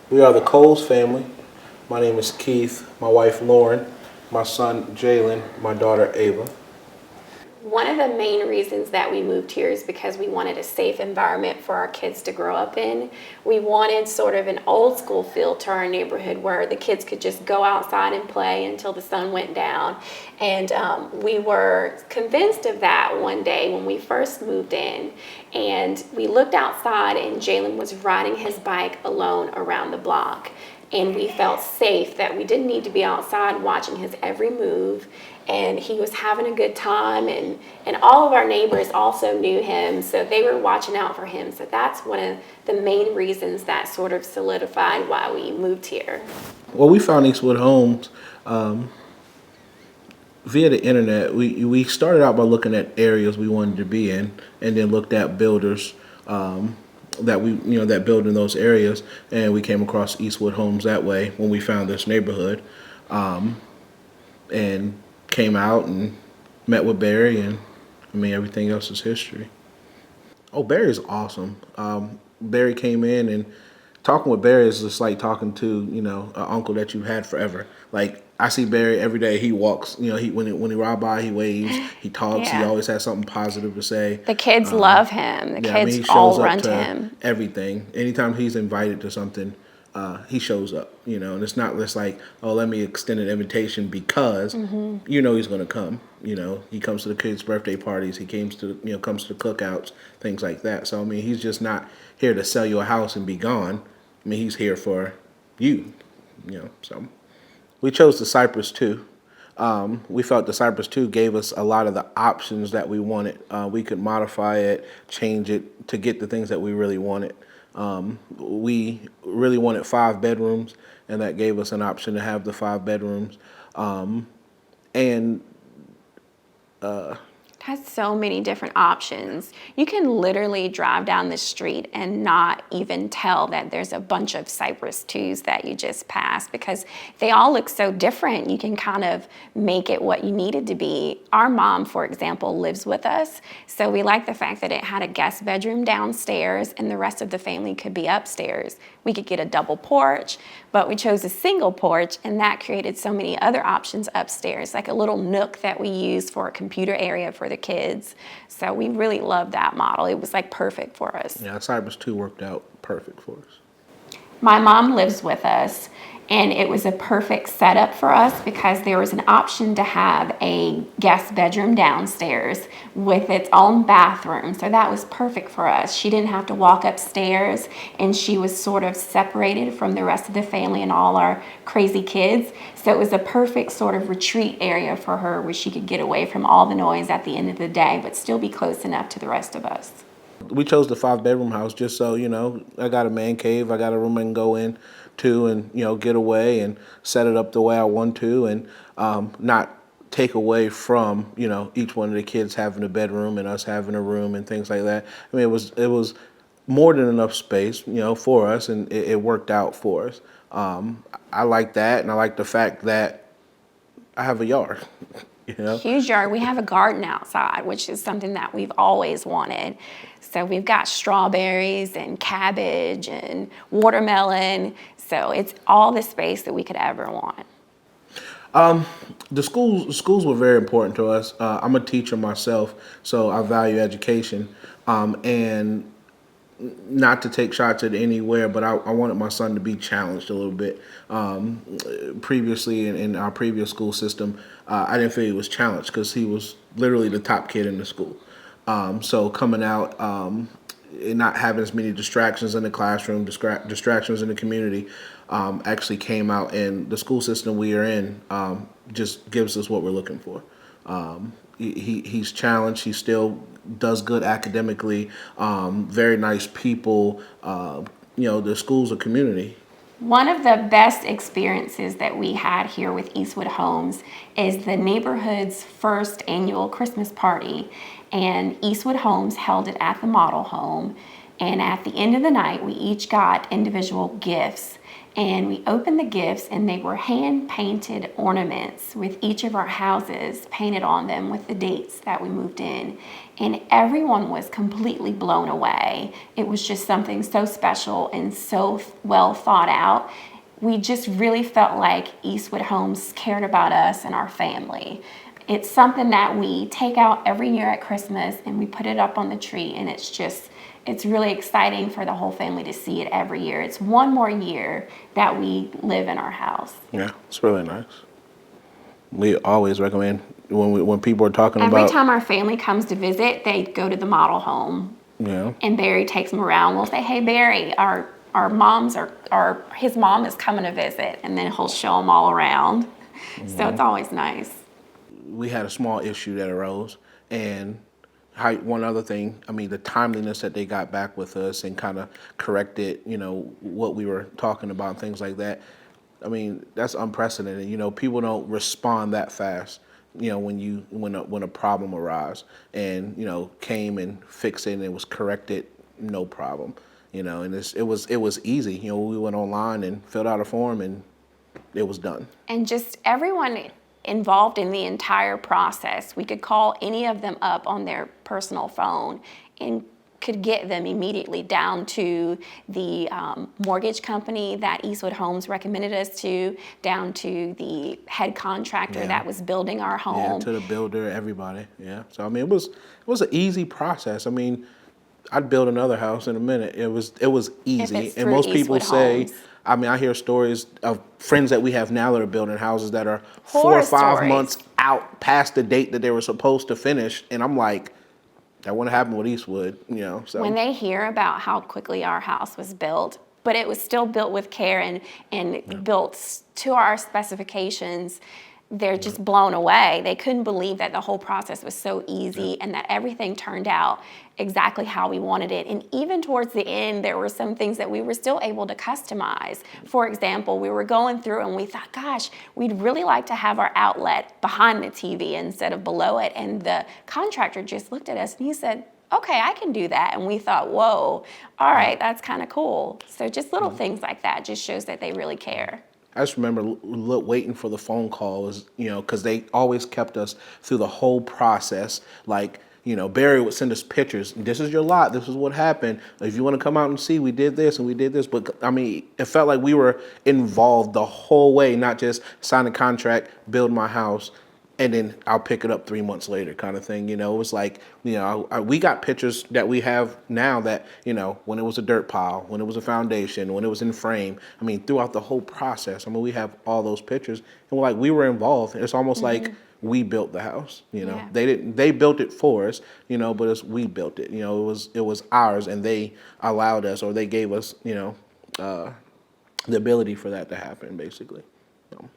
We are the Coles family. My name is Keith, my wife Lauren, my son Jalen, my daughter Ava. One of the main reasons that we moved here is because we wanted a safe environment for our kids to grow up in. We wanted sort of an old school feel to our neighborhood where the kids could just go outside and play until the sun went down. And we were convinced of that one day when we first moved in. And we looked outside and Jalen was riding his bike alone around the block. And we felt safe that we didn't need to be outside watching his every move, and he was having a good time, and all of our neighbors also knew him, so they were watching out for him. So that's one of the main reasons that sort of solidified why we moved here. Well, we found Eastwood Homes via the internet. We started out by looking at areas we wanted to be in, and then looked at builders that build in those areas, and we came across Eastwood Homes that way when we found this neighborhood, and came out and met with Barry, and everything else is history. Oh, Barry's awesome. Barry came in, and talking with Barry is just like talking to an uncle that you've had forever. Like, I see Barry every day. He walks. When he ride by, he waves. He talks. He Yeah. always has something positive to say. The kids love him. The Yeah, kids he all shows up run to to him. everything. Anytime he's invited to something, he shows up. And it's not just like, oh, let me extend an invitation because he's going to come. He comes to the kids' birthday parties. He comes to the cookouts, things like that. So he's just not here to sell you a house and be gone. He's here for you. So we chose the Cypress 2. We felt the Cypress 2 gave us a lot of the options that we wanted. We could modify it, change it to get the things that we really wanted. We really wanted 5 bedrooms, and that gave us an option to have the 5 bedrooms. And It has so many different options. You can literally drive down the street and not even tell that there's a bunch of Cypress 2s that you just passed because they all look so different. You can kind of make it what you need it to be. Our mom, for example, lives with us, so we like the fact that it had a guest bedroom downstairs and the rest of the family could be upstairs. We could get a double porch, but we chose a single porch, and that created so many other options upstairs, like a little nook that we used for a computer area for the kids. So we really loved that model. It was like perfect for us. yeah, Cypress 2 worked out perfect for us. My mom lives with us, and it was a perfect setup for us because there was an option to have a guest bedroom downstairs with its own bathroom. So that was perfect for us. She didn't have to walk upstairs, and she was sort of separated from the rest of the family and all our crazy kids. So it was a perfect sort of retreat area for her where she could get away from all the noise at the end of the day, but still be close enough to the rest of us. We chose the 5 bedroom house just so I got a man cave. I got a room I can go in to and get away and set it up the way I want to, and not take away from each one of the kids having a bedroom and us having a room and things like that. It was more than enough space for us, and it worked out for us. I like that, and I like the fact that I have a yard. Huge yard. We have a garden outside, which is something that we've always wanted. So we've got strawberries and cabbage and watermelon. So it's all the space that we could ever want. The schools were very important to us. I'm a teacher myself, so I value education. And not to take shots at anywhere, but I wanted my son to be challenged a little bit. Previously, in our previous school system, I didn't feel he was challenged because he was literally the top kid in the school. So coming out and not having as many distractions in the classroom, distractions in the community, actually came out, and the school system we are in just gives us what we're looking for. He's challenged. He still does good academically. Very nice people. The school's a community. One of the best experiences that we had here with Eastwood Homes is the neighborhood's first annual Christmas party. And Eastwood Homes held it at the model home. And at the end of the night, we each got individual gifts. And we opened the gifts, and they were hand-painted ornaments with each of our houses painted on them with the dates that we moved in. And everyone was completely blown away. It was just something so special and so well thought out. We just really felt like Eastwood Homes cared about us and our family. It's something that we take out every year at Christmas, and we put it up on the tree, and it's really exciting for the whole family to see it every year. It's one more year that we live in our house. Yeah, it's really nice. We always recommend when people are talking Every about time our family comes to visit, they go to the model home, yeah. and Barry takes them around. We'll say, "Hey, Barry, our his mom is coming to visit," and then he'll show them all around. So it's always nice. We had a small issue that arose, and one other thing, I mean, the timeliness that they got back with us and kind of corrected, what we were talking about and things like that. I mean, that's unprecedented. People don't respond that fast. When a problem arises, and came and fixed it and it was corrected, no problem. And it was easy. We went online and filled out a form and it was done. And just everyone involved in the entire process. We could call any of them up on their personal phone and could get them immediately down to the mortgage company that Eastwood Homes recommended us to, down to the head contractor that was building our home. Yeah, to the builder, everybody. Yeah. So I mean, it was an easy process. I mean, I'd build another house in a minute. It was easy, and most people say. I mean, I hear stories of friends that we have now that are building houses that are 4 or 5 months out past the date that they were supposed to finish, and I'm like, that wouldn't happen with Eastwood, So when they hear about how quickly our house was built, but it was still built with care and built to our specifications, they're just blown away. They couldn't believe that the whole process was so easy and that everything turned out exactly how we wanted it. And even towards the end, there were some things that we were still able to customize. For example, we were going through and we thought, gosh, we'd really like to have our outlet behind the TV instead of below it. And the contractor just looked at us and he said, okay, I can do that. And we thought, whoa, all right, that's kind of cool. So just little things like that just shows that they really care. I just remember waiting for the phone call, because they always kept us through the whole process. Like, Barry would send us pictures. This is your lot. This is what happened. If you want to come out and see, we did this and we did this. But I mean, it felt like we were involved the whole way, not just sign a contract, build my house, and then I'll pick it up 3 months later kind of thing. It was like, we got pictures that we have now that, when it was a dirt pile, when it was a foundation, when it was in frame. I mean, throughout the whole process, I mean, we have all those pictures and we were involved. It's almost like we built the house, Yeah. They built it for us, but we built it, it was ours, and they allowed us, or they gave us, the ability for that to happen basically. So.